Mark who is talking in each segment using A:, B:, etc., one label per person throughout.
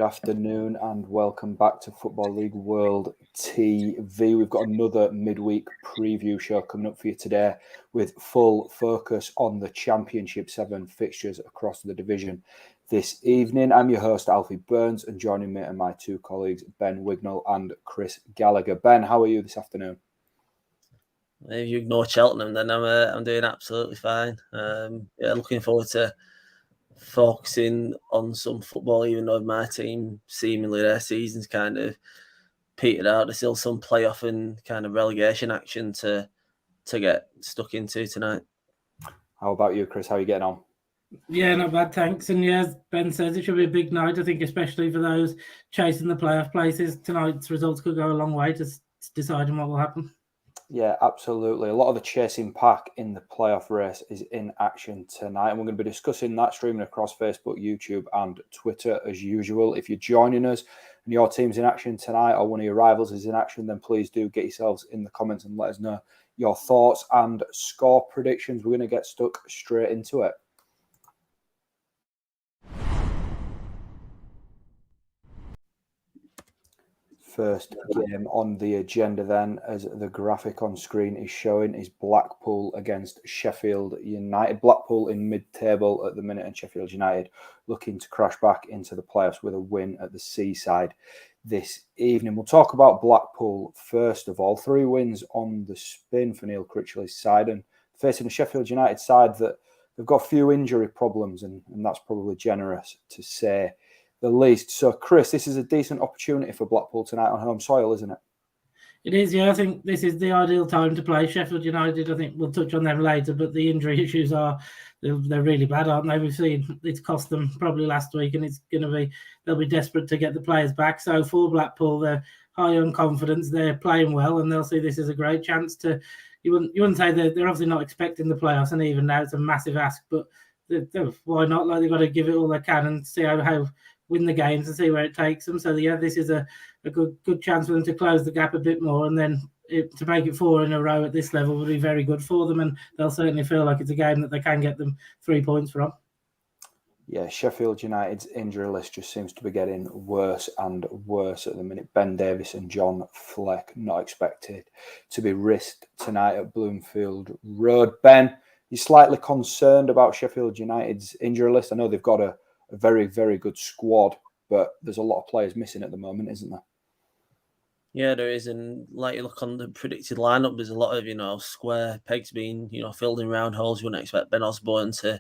A: afternoon and welcome back to Football League World TV. We've got another midweek preview show coming up for you today with full focus on the Championship 7 fixtures across the division this evening. I'm your host, Alfie Burns, and joining me are my two colleagues, Ben Wignall and Chris Gallagher. Ben, how are you this afternoon?
B: If you ignore Cheltenham, then I'm doing absolutely fine. Looking forward to focusing on some football, even though my team seemingly their season's kind of petered out. There's still some playoff and kind of relegation action to get stuck into tonight.
A: How about you, Chris? How are you getting on?
C: Yeah, not bad, thanks. And yeah, as Ben says, it should be a big night. I think especially for those chasing the playoff places, tonight's results could go a long way to deciding what will happen.
A: Yeah, absolutely. A lot of the chasing pack in the playoff race is in action tonight, and we're going to be discussing that streaming across Facebook, YouTube, and Twitter as usual. If you're joining us and your team's in action tonight or one of your rivals is in action, then please do get yourselves in the comments and let us know your thoughts and score predictions. We're going to get stuck straight into it. First game on the agenda then, as the graphic on screen is showing, is Blackpool against Sheffield United. Blackpool in mid-table at the minute, and Sheffield United looking to crash back into the playoffs with a win at the Seaside this evening. We'll talk about Blackpool first of all. 3 wins on the spin for Neil Critchley's side, and facing a Sheffield United side that they've got a few injury problems, and that's probably generous to say the least. So, Chris, this is a decent opportunity for Blackpool tonight on home soil, isn't it?
C: It is, yeah. I think this is the ideal time to play Sheffield United. I think we'll touch on them later, but the injury issues they're really bad, aren't they? We've seen it's cost them probably last week, and they'll be desperate to get the players back. So for Blackpool, they're high on confidence. They're playing well, and they'll see this as a great chance to. You wouldn't say they're obviously not expecting the playoffs, and even now it's a massive ask, but why not? Like, they've got to give it all they can and see how win the games and see where it takes them. So yeah, this is a good chance for them to close the gap a bit more, and then to make it 4 in a row at this level would be very good for them, and they'll certainly feel like it's a game that they can get them 3 points from.
A: Yeah, Sheffield United's injury list just seems to be getting worse and worse at the minute. Ben Davies and John Fleck not expected to be risked tonight at Bloomfield Road. Ben, you're slightly concerned about Sheffield United's injury list. I know they've got a very, very good squad, but there's a lot of players missing at the moment, isn't there?
B: Yeah, there is. And like you look on the predicted lineup, there's a lot of, square pegs being, filled in round holes. You wouldn't expect Ben Osborne to,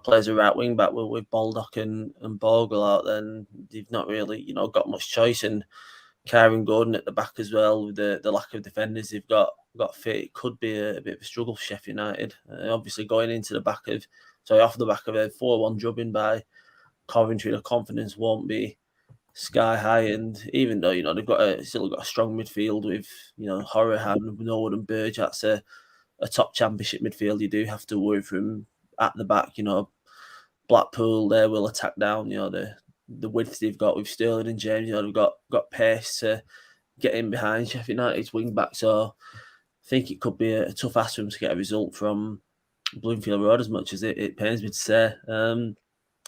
B: play as a right wing back with Baldock and Bogle out. Then they've not really, got much choice. And Kieran Gordon at the back as well, with the lack of defenders they've got fit. It could be a bit of a struggle for Sheffield United. Obviously going into off the back of a 4-1 drubbing by Coventry, the confidence won't be sky high, and even though they've still got a strong midfield with Horahan, Norwood, and Burge, that's a top Championship midfield. You do have to worry from at the back. Blackpool they will attack down. The width they've got with Sterling and James. They've got pace to get in behind Sheffield United's wing back. So I think it could be a tough ask for them to get a result from Bloomfield Road, as much as it pains me to say.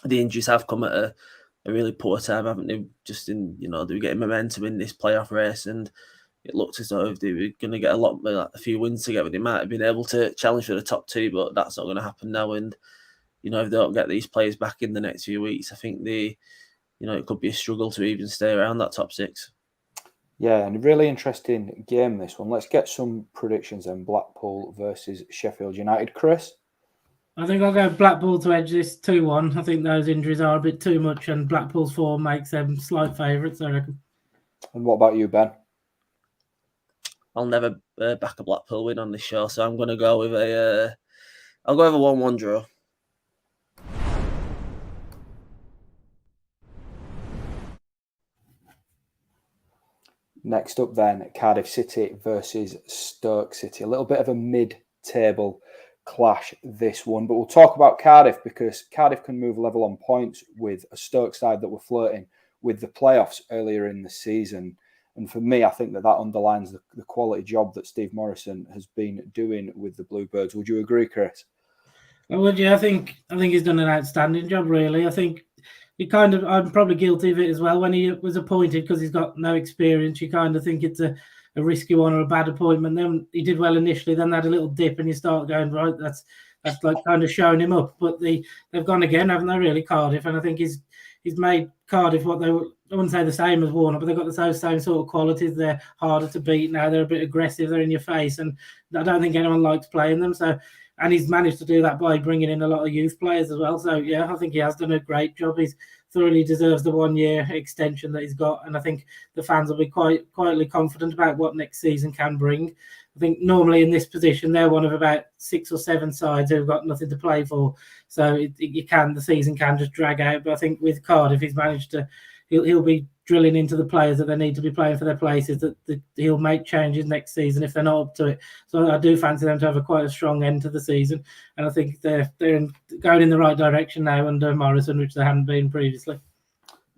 B: The injuries have come at a really poor time, haven't they? Just in, they were getting momentum in this playoff race, and it looked as though if they were going to get a few wins together, they might have been able to challenge for the top 2, but that's not going to happen now. And, if they don't get these players back in the next few weeks, I think it could be a struggle to even stay around that top 6.
A: Yeah, and a really interesting game, this one. Let's get some predictions then. Blackpool versus Sheffield United. Chris?
C: I think I'll go Blackpool to edge this 2-1. I think those injuries are a bit too much, and Blackpool's form makes them slight favourites, I reckon.
A: And what about you, Ben?
B: I'll never back a Blackpool win on this show, so I'm going to go with a 1-1 draw.
A: Next up then, Cardiff City versus Stoke City. A little bit of a mid-table clash, this one. But we'll talk about Cardiff, because Cardiff can move level on points with a Stoke side that were flirting with the playoffs earlier in the season. And for me, I think that underlines the quality job that Steve Morrison has been doing with the Bluebirds. Would you agree, Chris?
C: I would, yeah. I think he's done an outstanding job, really. I think I'm probably guilty of it as well. When he was appointed, because he's got no experience, you kind of think it's a risky one or a bad appointment. Then he did well initially, then they had a little dip, and you start going, right, that's like kind of showing him up. But they've gone again, haven't they, really, Cardiff? And I think he's made Cardiff what they were, I wouldn't say the same as Warner, but they've got those same sort of qualities. They're harder to beat now. They're a bit aggressive. They're in your face, and I don't think anyone likes playing them. So, and he's managed to do that by bringing in a lot of youth players as well. So, yeah, I think he has done a great job. He's thoroughly deserves the 1 year extension that he's got, and I think the fans will be quietly confident about what next season can bring. I think normally in this position they're one of about 6 or 7 sides who've got nothing to play for, so the season can just drag out. But I think with Cardiff, he's managed to he'll be drilling into the players that they need to be playing for their places, that he'll make changes next season if they're not up to it. So I do fancy them to have quite a strong end to the season, and I think they're going in the right direction now under Morrison, which they hadn't been previously.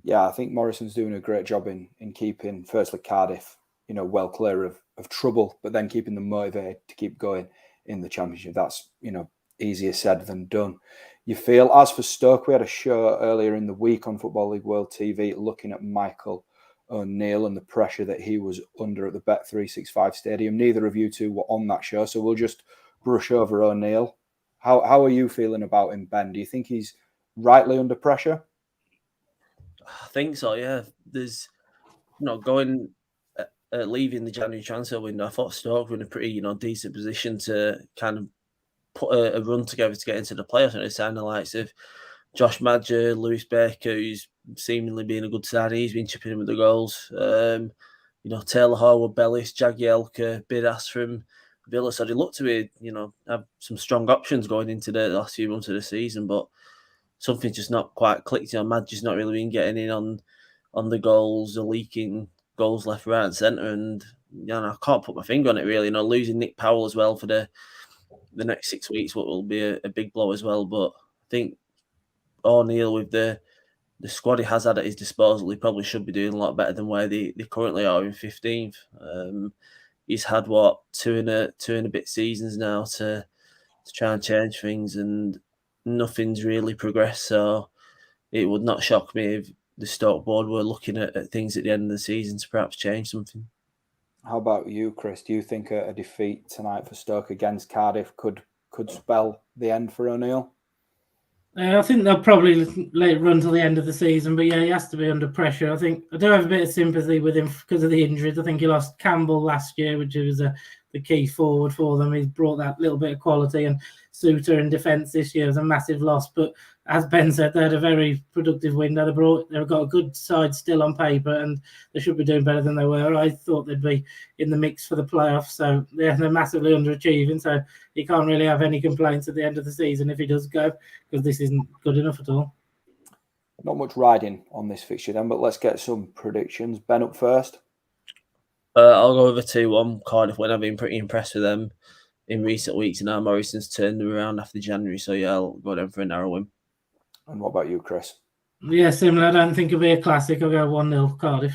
A: Yeah, I think Morrison's doing a great job in keeping, firstly, Cardiff, well clear of trouble, but then keeping them motivated to keep going in the Championship. That's, easier said than done, you feel. As for Stoke, we had a show earlier in the week on Football League World TV looking at Michael O'Neill and the pressure that he was under at the Bet365 Stadium. Neither of you two were on that show, so we'll just brush over O'Neill. How are you feeling about him, Ben? Do you think he's rightly under pressure?
B: I think so, yeah. There's, leaving the January transfer window, I thought Stoke were in a pretty, decent position to kind of put a run together to get into the playoffs. And it sounded the likes of Josh Madger, Lewis Baker, who's seemingly been a good signing. He's been chipping in with the goals. Taylor Harwood, Bellis, Jagielka, Bidas from Villa. So they look to be, have some strong options going into the last few months of the season, but something's just not quite clicked. Madger's not really been getting in on the goals, the leaking goals left, right, and centre, and I can't put my finger on it really. Losing Nick Powell as well for the next 6 weeks will be a big blow as well. But I think O'Neill, with the squad he has had at his disposal, he probably should be doing a lot better than where they currently are in 15th. He's had two and a bit seasons now to try and change things, and nothing's really progressed. So it would not shock me if the Stoke board were looking at things at the end of the season to perhaps change something.
A: How about you, Chris? Do you think a defeat tonight for Stoke against Cardiff could spell the end for O'Neill?
C: I think they'll probably let it run till the end of the season, but yeah, he has to be under pressure. I think I do have a bit of sympathy with him because of the injuries. I think he lost Campbell last year, which was the key forward for them. He's brought that little bit of quality, and Suter in defence this year was a massive loss. But as Ben said, they had a very productive window. They've got a good side still on paper, and they should be doing better than they were. I thought they'd be in the mix for the playoffs, so yeah, they're massively underachieving. So he can't really have any complaints at the end of the season if he does go, because this isn't good enough at all.
A: Not much riding on this fixture then, but let's get some predictions. Ben, up first.
B: I'll go with a 2-1 Cardiff win. I've been pretty impressed with them in recent weeks, and now Morrison's turned them around after January. So yeah, I'll go down for a narrow win.
A: And what about you, Chris?
C: Yeah, similar. I don't think it'll be a classic. I'll go 1-0 Cardiff.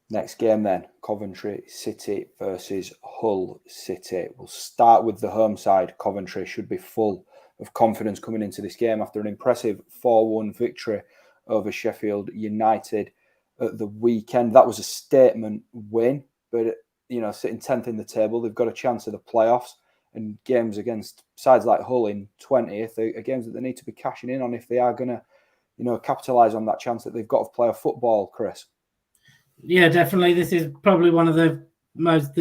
A: Next game then, Coventry City versus Hull City. We'll start with the home side. Coventry should be full of confidence coming into this game after an impressive 4-1 victory over Sheffield United at the weekend. That was a statement win, but sitting 10th in the table, they've got a chance of the playoffs, and games against sides like Hull in 20th are games that they need to be cashing in on if they are going to, capitalise on that chance that they've got of playoff football, Chris. Yeah,
C: definitely. This is probably one of the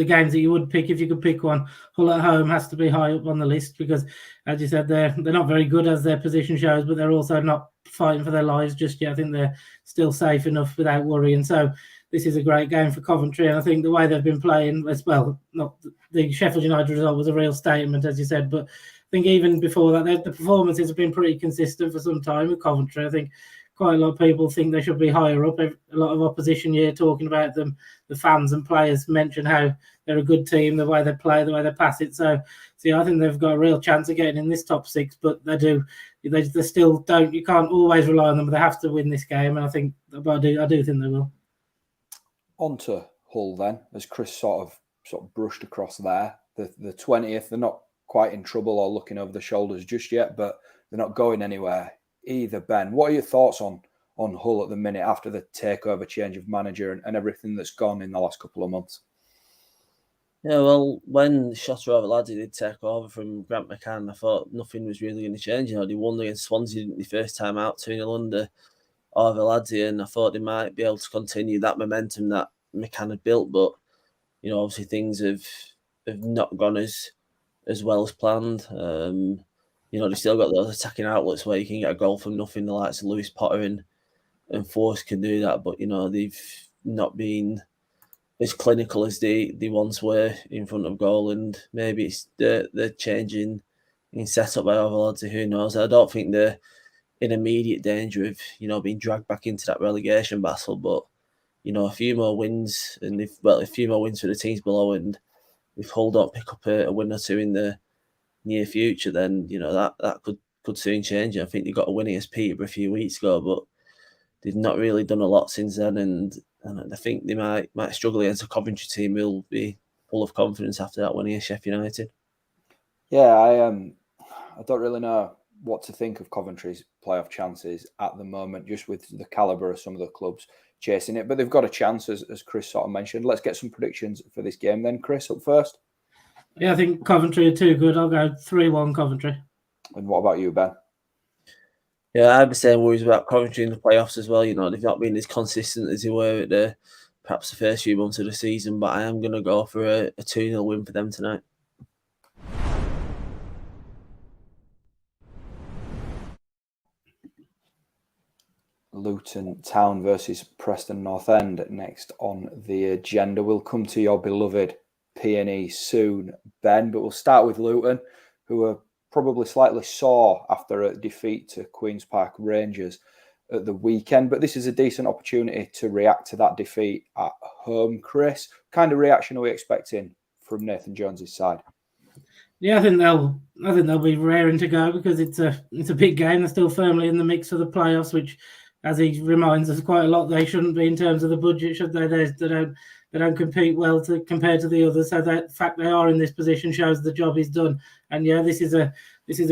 C: games that you would pick if you could pick one. Hull at home has to be high up on the list because, as you said, they're not very good as their position shows, but they're also not fighting for their lives just yet. I think they're still safe enough without worrying. So this is a great game for Coventry, and I think the way they've been playing as well, not the Sheffield United result was a real statement, as you said, but I think even before that, the performances have been pretty consistent for some time with Coventry. I think quite a lot of people think they should be higher up. A lot of opposition here talking about them. The fans and players mention how they're a good team, the way they play, the way they pass it. So I think they've got a real chance of getting in this top 6, but they still don't. You can't always rely on them, but they have to win this game, and I do think they will.
A: On to Hull then, as Chris sort of brushed across there. the 20th. They're not quite in trouble or looking over the shoulders just yet, but they're not going anywhere either. Ben, what are your thoughts on Hull at the minute after the takeover, change of manager, and everything that's gone in the last couple of months?
B: Yeah, well, when Shotterover did take over from Grant McCann, I thought nothing was really going to change. They won against Swansea the first time out, 2-0 under Arveladze, and I thought they might be able to continue that momentum that McCann had built, but obviously things have not gone as well as planned. They still got those attacking outlets where you can get a goal from nothing. The likes of Lewis Potter and Force can do that, but they've not been as clinical as they once were in front of goal, and maybe it's the change in setup by Arveladze. Who knows? I don't think they're in immediate danger of being dragged back into that relegation battle, but a few more wins, and a few more wins for the teams below, and if Hull don't pick up a win or two in the near future, then that could soon change. I think they got a win against Peterborough a few weeks ago, but they've not really done a lot since then, and I think they might struggle against a Coventry team who'll be full of confidence after that win against Sheffield United.
A: Yeah, I don't really know what to think of Coventry's playoff chances at the moment, just with the calibre of some of the clubs chasing it. But they've got a chance, as Chris sort of mentioned. Let's get some predictions for this game then. Chris, up first.
C: Yeah, I think Coventry are too good. I'll go 3-1 Coventry.
A: And what about you, Ben?
B: Yeah, I have the same worries about Coventry in the playoffs as well. They've not been as consistent as they were at perhaps the first few months of the season, but I am going to go for a 2-0 win for them tonight.
A: Luton Town versus Preston North End next on the agenda. We'll come to your beloved P&E soon, Ben, but we'll start with Luton, who are probably slightly sore after a defeat to Queen's Park Rangers at the weekend, but this is a decent opportunity to react to that defeat at home. Chris, what kind of reaction are we expecting from Nathan Jones's side?
C: Yeah, I think they'll be raring to go because it's a big game. They're still firmly in the mix of the playoffs, which, as he reminds us quite a lot, they shouldn't be in terms of the budget, should they? They don't compete well compared to the others. So the fact they are in this position shows the job is done. And yeah, this is a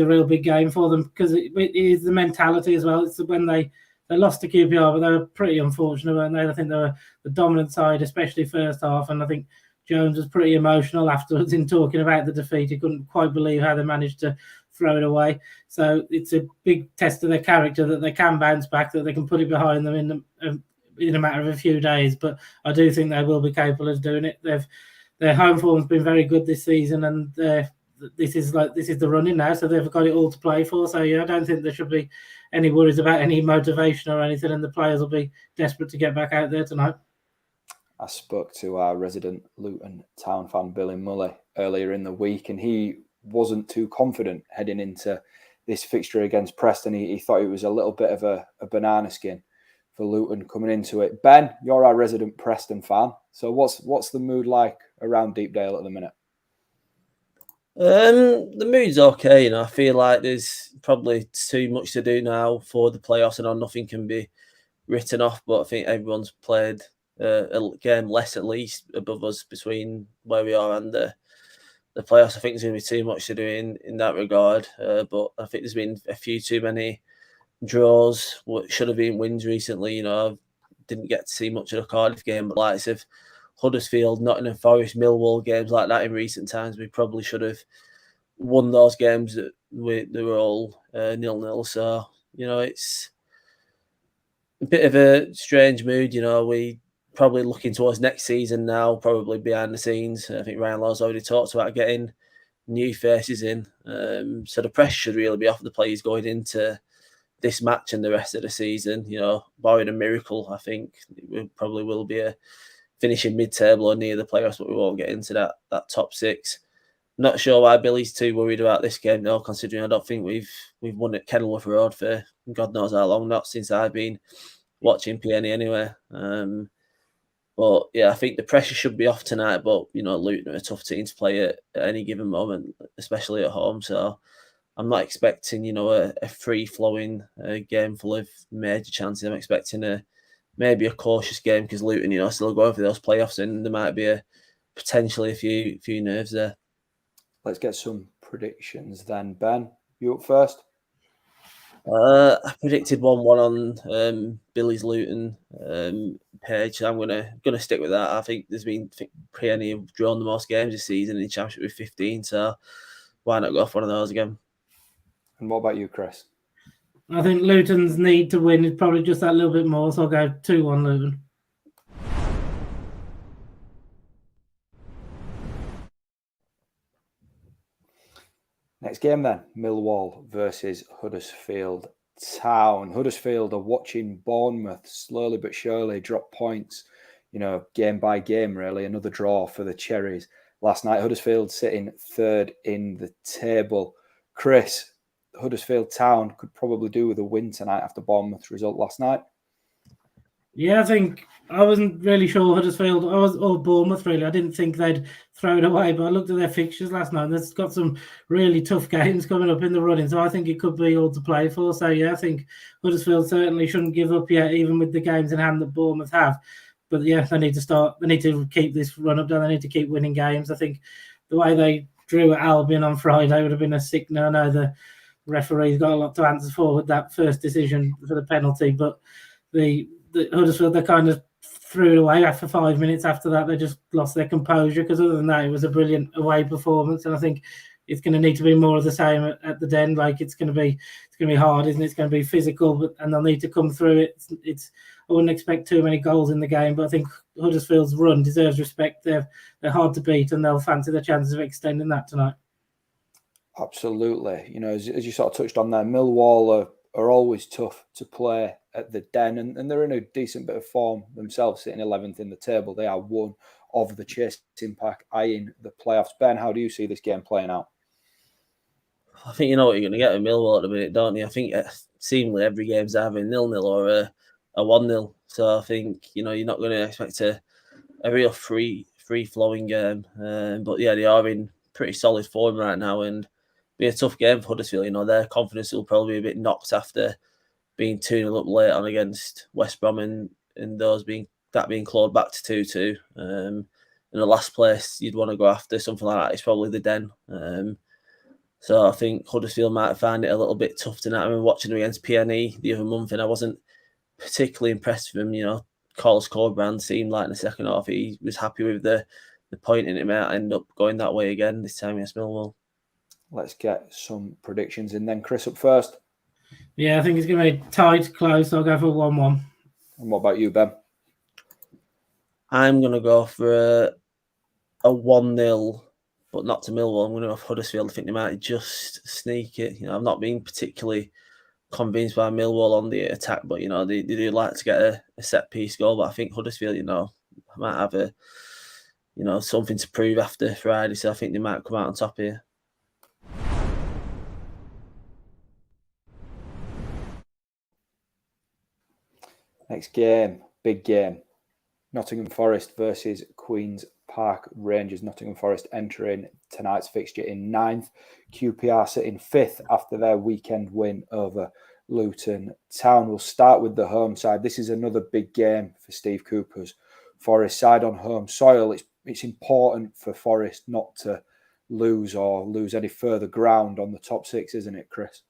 C: real big game for them because it is the mentality as well. It's when they lost to QPR, but they were pretty unfortunate, weren't they? I think they were the dominant side, especially first half, and I think Jones was pretty emotional afterwards in talking about the defeat. He couldn't quite believe how they managed to throw it away. So it's a big test of their character that they can bounce back, that they can put it behind them in a matter of a few days. But I do think they will be capable of doing it. Their home form's been very good this season, and this is the running now, so they've got it all to play for. So yeah, I don't think there should be any worries about any motivation or anything, and the players will be desperate to get back out there tonight.
A: I spoke to our resident Luton Town fan, Billy Mully, earlier in the week, and he wasn't too confident heading into this fixture against Preston. He thought it was a little bit of a banana skin for Luton coming into it. Ben, you're our resident Preston fan, so what's the mood like around Deepdale at the minute?
B: The mood's okay. I feel like there's probably too much to do now for the playoffs, and nothing can be written off. But I think everyone's played a game less, at least, above us between where we are and the playoffs. I think there's going to be too much to do in that regard. But I think there's been a few too many draws. What should have been wins recently. I didn't get to see much of the Cardiff game, but likes of Huddersfield, Nottingham Forest, Millwall, games like that in recent times, we probably should have won those games that they were all 0-0. So, it's a bit of a strange mood. We probably looking towards next season now, probably behind the scenes. I think Ryan Law's already talked about getting new faces in. So the pressure should really be off the players going into this match and the rest of the season. Barring a miracle, I think it probably will be a finishing mid-table or near the playoffs, but we won't get into that top six. Not sure why Billy's too worried about this game, though, considering I don't think we've won at Kenilworth Road for God knows how long, not since I've been watching PNE anyway. But yeah, I think the pressure should be off tonight, but Luton are a tough team to play at any given moment, especially at home. So I'm not expecting, a free-flowing game full of major chances. I'm expecting maybe a cautious game because Luton, still going for those playoffs, and there might be potentially a few nerves there.
A: Let's get some predictions then. Ben, you up first?
B: I predicted 1-1 on Billy's Luton page. So I'm gonna stick with that. I think there's been Peony have drawn the most games this season in the Championship with 15. So why not go for one of those again?
A: And what about you, Chris?
C: I think Luton's need to win is probably just that little bit more, so I'll go 2-1 Luton.
A: Next game then, Millwall versus Huddersfield Town. Huddersfield are watching Bournemouth slowly but surely drop points, game by game really. Another draw for the Cherries. Last night, Huddersfield sitting third in the table. Chris, Huddersfield Town could probably do with a win tonight after Bournemouth's result last night.
C: Yeah, I think I wasn't really sure Huddersfield or Bournemouth really. I didn't think they'd throw it away, but I looked at their fixtures last night and they've got some really tough games coming up in the running. So I think it could be all to play for. So yeah, I think Huddersfield certainly shouldn't give up yet, even with the games in hand that Bournemouth have. But yeah, they need to keep this run up down. They need to keep winning games. I think the way they drew at Albion on Friday would have been a sickener. I know the referee's got a lot to answer for with that first decision for the penalty, but the Huddersfield, they kind of threw it away after 5 minutes. After that, they just lost their composure, because other than that, it was a brilliant away performance. And I think it's going to need to be more of the same at the Den. Like it's going to be hard, isn't it? It's going to be physical, and they'll need to come through it. I wouldn't expect too many goals in the game, but I think Huddersfield's run deserves respect. They're hard to beat, and they'll fancy the chances of extending that tonight.
A: Absolutely. As you sort of touched on there, Millwall are always tough to play at the Den, and they're in a decent bit of form themselves, sitting 11th in the table. They are one of the chasing pack, eyeing the playoffs. Ben, how do you see this game playing out?
B: I think you know what you're going to get with Millwall at the minute, don't you? I think seemingly every game's either 0-0 or a 1-0. So I think you're not going to expect a real free-flowing game. But yeah, they are in pretty solid form right now, and be a tough game for Huddersfield. Their confidence will probably be a bit knocked after being 2-0 up late on against West Brom, and those being clawed back to 2-2. In the last place you'd want to go after something like that is probably the Den. So I think Huddersfield might find it a little bit tough tonight. I remember watching them against PNE the other month, and I wasn't particularly impressed with him. Carlos Corbrand seemed like in the second half he was happy with the point, and it might end up going that way again this time against Millwall.
A: Let's get some predictions in then. Chris, up first.
C: Yeah, I think it's going to be tight, close. I'll go for 1-1.
A: And what about you, Ben?
B: I'm going to go for a 1-0, but not to Millwall. I'm going to go for Huddersfield. I think they might just sneak it. I've not been particularly convinced by Millwall on the attack, but they do like to get a set piece goal. But I think Huddersfield, might have something to prove after Friday, so I think they might come out on top here.
A: Next game, big game. Nottingham Forest versus Queen's Park Rangers. Nottingham Forest entering tonight's fixture in 9th. QPR sitting 5th after their weekend win over Luton Town. We'll start with the home side. This is another big game for Steve Cooper's Forest side on home soil. It's important for Forest not to lose any further ground on the top 6, isn't it, Chris?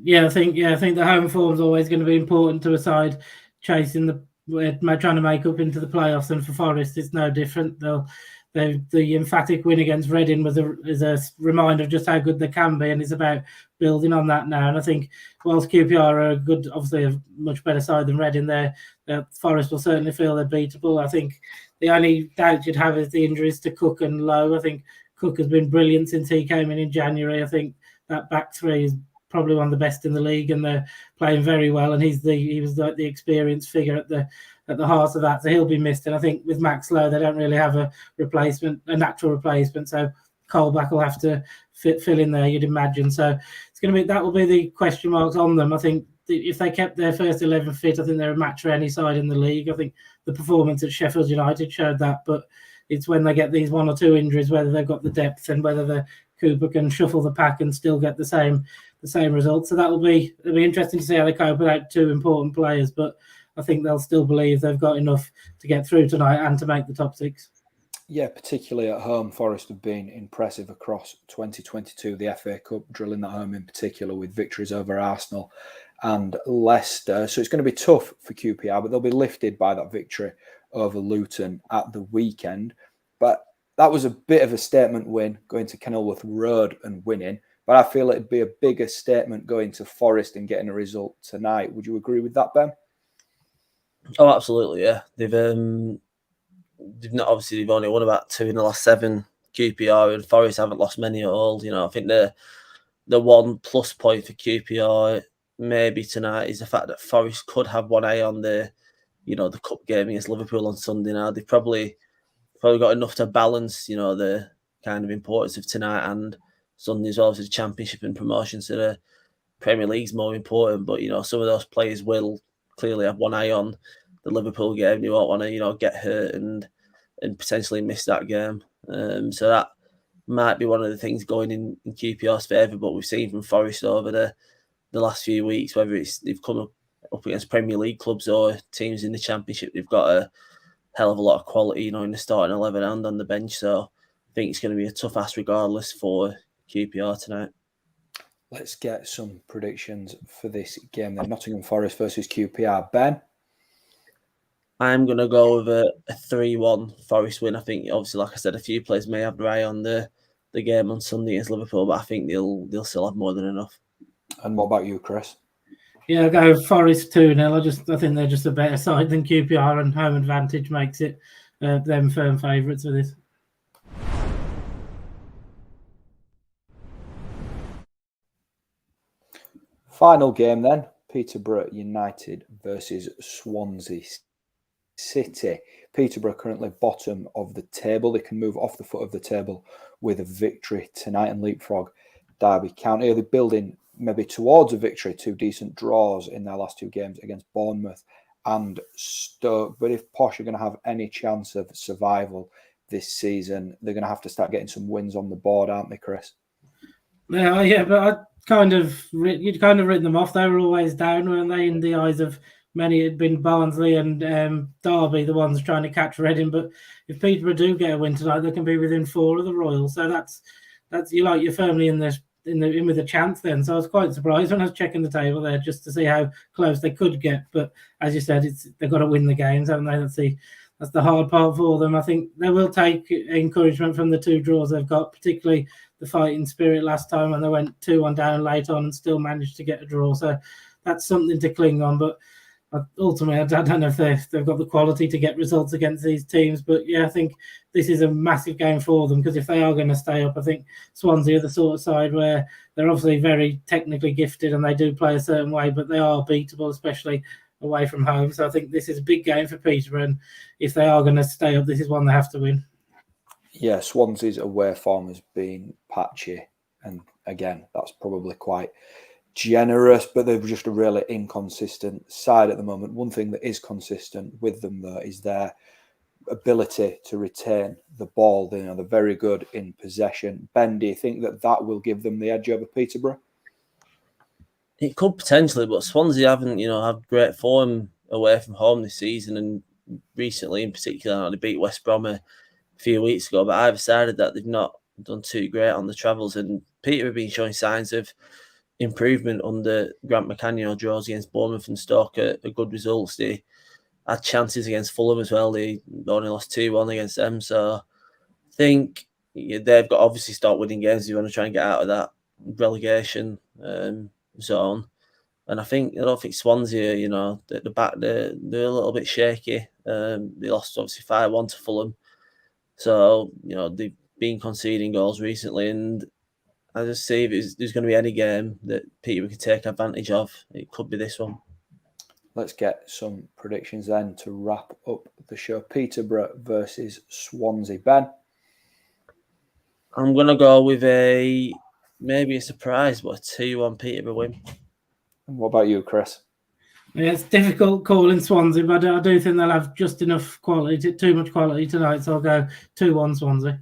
C: I think the home form is always going to be important to a side chasing trying to make up into the playoffs, and for Forest it's no different. The emphatic win against Reading is a reminder of just how good they can be, and it's about building on that now. And I think whilst QPR are obviously a much better side than Reading, Forest will certainly feel they're beatable. I think the only doubt you'd have is the injuries to Cook and Lowe. I think Cook has been brilliant since he came in January. I think that back three is probably one of the best in the league, and they're playing very well. And he was like the experienced figure at the heart of that, so he'll be missed. And I think with Max Lowe, they don't really have a natural replacement. So Colback will have to fill in there, you'd imagine. So that will be the question marks on them. I think if they kept their first 11 fit, I think they're a match for any side in the league. I think the performance at Sheffield United showed that, but it's when they get these one or two injuries, whether they've got the depth and whether the Cooper can shuffle the pack and still get the same results. So it'll be interesting to see how they cope without two important players, but I think they'll still believe they've got enough to get through tonight and to make the top 6.
A: Yeah, particularly at home, Forest have been impressive across 2022, the FA Cup, drilling that home in particular with victories over Arsenal and Leicester. So it's going to be tough for QPR, but they'll be lifted by that victory over Luton at the weekend. But that was a bit of a statement win going to Kenilworth Road and winning. But I feel it'd be a bigger statement going to Forest and getting a result tonight. Would you agree with that, Ben?
B: Oh, absolutely, yeah. They've not, obviously they've only won about 2 in the last 7. QPR and Forest haven't lost many at all. You know, I think the one plus point for QPR maybe tonight is the fact that Forest could have one eye on the cup game against Liverpool on Sunday. Now they've probably got enough to balance, the kind of importance of tonight and Sunday's obviously the Championship and promotion, so the Premier League's more important. But some of those players will clearly have one eye on the Liverpool game. You won't want to get hurt and potentially miss that game. So that might be one of the things going in QPR's favour. But we've seen from Forest over the last few weeks, whether they've come up against Premier League clubs or teams in the Championship, they've got a hell of a lot of quality, in the starting 11 and on the bench. So I think it's going to be a tough ask regardless for QPR tonight.
A: Let's get some predictions for this game then. Nottingham Forest versus QPR. Ben?
B: I'm going to go with a 3-1 Forest win. I think, obviously, like I said, a few players may have their eye on the game on Sunday against Liverpool, but I think they'll still have more than enough.
A: And what about you, Chris?
C: Yeah, I'll go Forest 2-0. I think they're just a better side than QPR, and home advantage makes it them firm favourites for this.
A: Final game then, Peterborough United versus Swansea City. Peterborough currently bottom of the table. They can move off the foot of the table with a victory tonight and leapfrog Derby County. They're building maybe towards a victory, 2 decent draws in their last 2 games against Bournemouth and Stoke. But if Posh are going to have any chance of survival this season, they're going to have to start getting some wins on the board, aren't they, Chris?
C: Yeah, but you'd kind of written them off. They were always down, weren't they, in the eyes of many? It had been Barnsley and Derby, the ones trying to catch Reading. But if Peterborough do get a win tonight, they can be within 4 of the Royals. So that's you're firmly in with a chance then. So I was quite surprised when I was checking the table there just to see how close they could get. But as you said, they've got to win the games, haven't they? That's the hard part for them. I think they will take encouragement from the 2 draws they've got, particularly the fighting spirit last time when they went 2-1 down late on and still managed to get a draw. So that's something to cling on. But ultimately, I don't know if they've got the quality to get results against these teams. But yeah, I think this is a massive game for them, because if they are going to stay up, I think Swansea are the sort of side where they're obviously very technically gifted and they do play a certain way, but they are beatable, especially away from home. So I think this is a big game for Peterborough, and if they are going to stay up, this is one they have to win.
A: Yeah, Swansea's away form has been patchy, and again, that's probably quite generous, but they're just a really inconsistent side at the moment. One thing that is consistent with them, though, is their ability to retain the ball. They're very good in possession. Ben, do you think that will give them the edge over Peterborough?
B: It could potentially, but Swansea haven't, had great form away from home this season, and recently in particular, they beat West Brom a few weeks ago. But I've decided that they've not done too great on the travels, and Peter have been showing signs of improvement under Grant McCann. Draws against Bournemouth and Stoke are good results. They had chances against Fulham as well. They only lost 2-1 against them. So I think they've got to obviously start winning games if you want to try and get out of that relegation zone. And I don't think Swansea, at the back, they're a little bit shaky. They lost obviously 5-1 to Fulham. So, they've been conceding goals recently, and I just see if there's going to be any game that Peter could take advantage of, it could be this one.
A: Let's get some predictions then to wrap up the show. Peterborough versus Swansea. Ben?
B: I'm going to go with maybe a surprise, but a 2-1 Peterborough win.
A: And what about you, Chris?
C: Yeah, it's difficult calling Swansea, but I do think they'll have just enough quality, too much quality tonight. So I'll go 2-1 Swansea.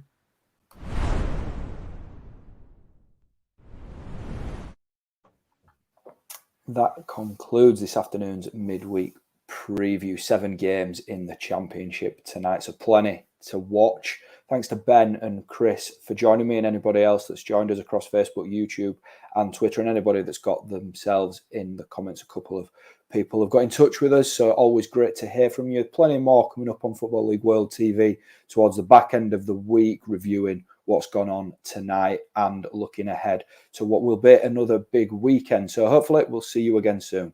A: That concludes this afternoon's midweek preview. 7 games in the Championship tonight, so plenty to watch Thanks to Ben and Chris for joining me, and anybody else that's joined us across Facebook, YouTube and Twitter, and anybody that's got themselves in the comments. A couple of people have got in touch with us, so always great to hear from you. Plenty more coming up on Football League World TV towards the back end of the week, reviewing what's gone on tonight and looking ahead to what will be another big weekend. So hopefully we'll see you again soon.